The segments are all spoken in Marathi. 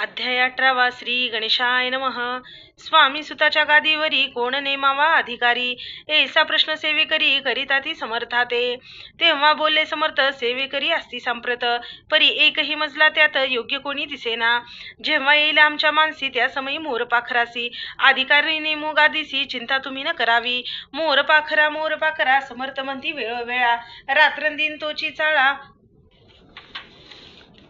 अध्याय 18 श्री गणेशाय नमः। स्वामी सुताच्या गादीवरी कोण नेमावा अधिकारी, ऐसा प्रश्न सेवेकरी करीता ती समर्थाते। तेव्हा बोलले समर्थ, सेवेकरी असती संप्रत, परी एकही मजला त्यात योग्य कोणी दिसेना। जेव्हा येईल आमच्या मानसी त्या समयी मोर पाखरासी, अधिकारी नेमू गादीसी चिंता तुम्ही न करावी। मोर पाखरा समर्थ म्हणती वेळोवेळा, रात्रंदिन तोची चाळा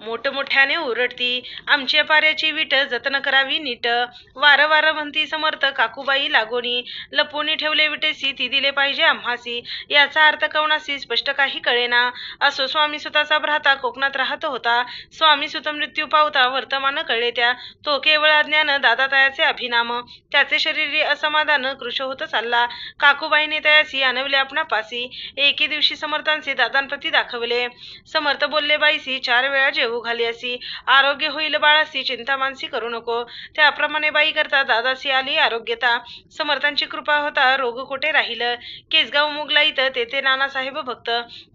मोठमोठ्याने ओरडती, आमच्या पाऱ्याची वीट जतन करावी नीट। वारंवार म्हणती समर्थ काकूबाई लागोनी, लपवून ठेवले विटेसी ती दिले पाहिजे आम्हासी। याचा अर्थ कवनासी स्पष्ट काही कळेना। असो स्वामी सुताचा भ्राता कोकणात राहत होता, स्वामी सुत मृत्यू पावता वर्तमान कळले त्या। तो केवळ अज्ञान दादा तयाचे अभिनाम, त्याचे शरीरी असमाधान कृश होत चालला। काकूबाईने तयासी आणवले आपणा पासी, एके दिवशी समर्थांचे दादांप्रती दाखवले। समर्थ बोलले, बाईसी 4 वेळा जेवू घाली असी, आरोग्य होईल बाळासी चिंता मानसी करू नको। त्याप्रमाणे बाई करता दादासी आली आरोग्यता, समर्थांची कृपा होता रोग कोठे राहील। केसगाव मुगलाईत तेथे नानासाहेब भक्त,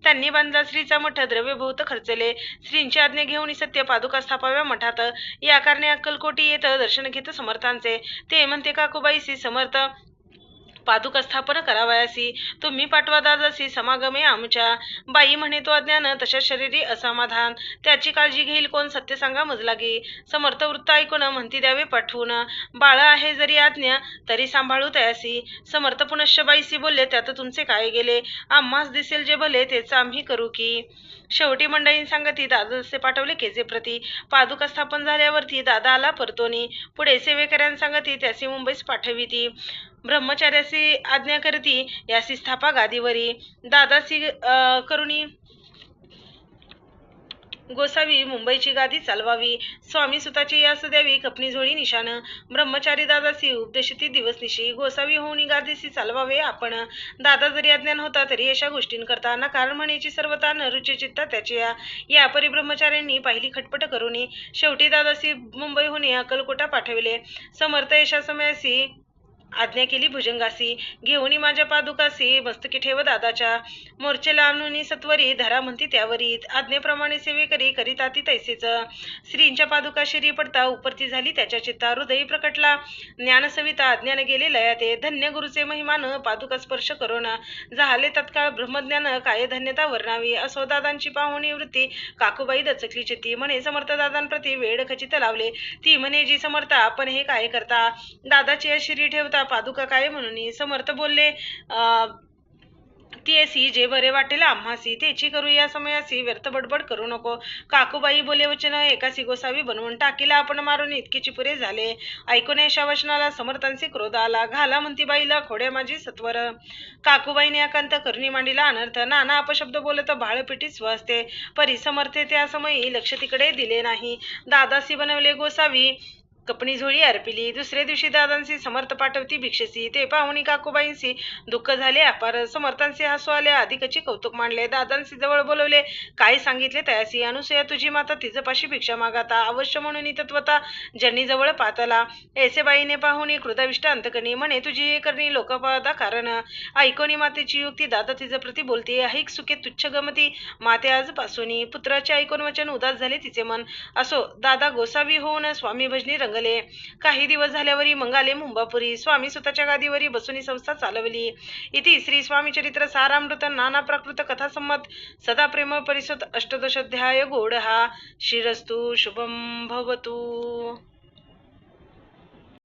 त्यांनी बांधला श्रीचा मठ, द्रव्य बहुत खर्चले। श्रींची आज्ञा घेऊन सत्य पादुका स्थापाव्या मठात, या कारणे अक्कलकोटी येत दर्शन घेत समर्थांचे। ते म्हणते काकूबाईसी समर्थ पादुका स्थापन करावयासी, तुम्ही पाठवा दादासी समागमे आमच्या। बाई म्हणे तो अज्ञान तशा शरीरी असमाधान, त्याची काळजी घेईल कोण सत्य सांगा मजलागी। समर्थ वृत्त ऐकून म्हणती द्यावे पाठवून, बाळ आहे जरी आज्ञा तरी सांभाळू तयासी। समर्थ पुनश्च बाईसी बोलले, त्यात तुमचे काय गेले, आम्हास दिसेल जे भले तेच आम्ही करू की। शेवटी मंडळीं सांगती दादासे पाठवले केजे प्रती, पादुका स्थापन झाल्यावरती दादा आला परतोनी। पुढे सेवेकऱ्यांना सांगती त्यासी मुंबईस पाठविती, ब्रह्मचार्यासी आज्ञा करती यासी स्थापा गादीवरी। दादासी करुणी गोसावी मुंबईची गादी चालवावी, स्वामी सुताची यास द्यावी कपनी झोळी निशान। ब्रह्मचारी दादासी उपदेशती दिवस निशी, गोसावी होऊन गादीसी चालवावे आपण। दादा जरी अज्ञान होता तरी अशा गोष्टींकरता, नकार म्हणेची सर्वता न रुची चित्ता त्याची या परी ब्रह्मचार्यांनी पाहिली खटपट करूनी। शेवटी दादासी मुंबईहून अक्कलकोटा पाठविले। समर्थ यशा समयासी आज्ञा केली भुजंगासी, घेऊन माझ्या पादुकासी मस्तकी ठेव दादाच्या। मोर्चेला आणून सत्वरी धरा म्हणती त्यावरी, आज्ञेप्रमाणे सेवेकरी करीता ती तैसेच। श्रींच्या पादुका शिरी पडता उपरती झाली त्याच्या चित्ता, हृदयी प्रकटला ज्ञान सविता अज्ञान गेले लयाते। धन्य गुरुचे महिमान पादुका स्पर्श करून, झाले तत्काळ ब्रह्मज्ञान काय धन्यता वर्णावी। असो दादांची पाहुणी वृत्ती काकूबाई दचकली चित्ती, म्हणे समर्थ दादांप्रती वेळ खचित लावले। ती म्हणे जी समर्थ आपण हे काय करता, दादाची अशिरी ठेवता पादुका काय म्हणून। समर्थ बोलले, ती जे बरे वाटेल आम्हासी तेची करू, या समयासी व्यर्थ बडबड करू नको। काकूबाई बोले वचन एकासी गोसावी बनवून, टाकीला आपण मारून इतकेची पुरे झाले। ऐकून अशा वचनाला समर्थांचे क्रोध आला, घाला म्हणती बाईला खोड्या माझी सत्वर। काकूबाईने अकांत करुणी मांडीला अनर्थ, नाना अपशब्द बोलत भाळ पिटीत स्वहस्ते, परी समर्थे त्या समयी लक्ष तिकडे दिले नाही। दादासी बनवले गोसावी, कपणी झोळी अर्पिली। दुसरे दिवशी दादांशी समर्थ पाठवती भिक्षेसी, ते पाहुणी काकूबाईंशी दुःख झाले अपार। समर्थांचे हसू आले, अधिकची कौतुक मांडले। दादांशी जवळ बोलवले, काय सांगितले तयासी। अनुसया तुझी माता तिजपाशी भिक्षा मागाता, अवश्य म्हणून तत्वता ज्यांनी जवळ पातला। ऐसे बाईने पाहुणी कृताविष्ट अंतकणी, म्हणे तुझी हे करणी लोकपादा कारण। ऐकोनी मातेची युक्ती दादा तिज प्रती बोलती, ऐक सुखे तुच्छ गमती माते आजपासूनी। पुत्राचे ऐकून वचन उदास झाले तिचे मन, असो दादा गोसावी होऊन स्वामी भजनी रंगले। काही दिवस झाल्यावरी मंगाले मुंबापुरी, स्वामी सुताच्या गादीवरी बसूनी संस्था चालवली। इति श्री स्वामी चरित्र सारामृत नाना प्राकृत कथा संमत सदा प्रेम परिसुत अष्टदशोध्याय गोड हा। श्रीरस्तु शुभम भवतु।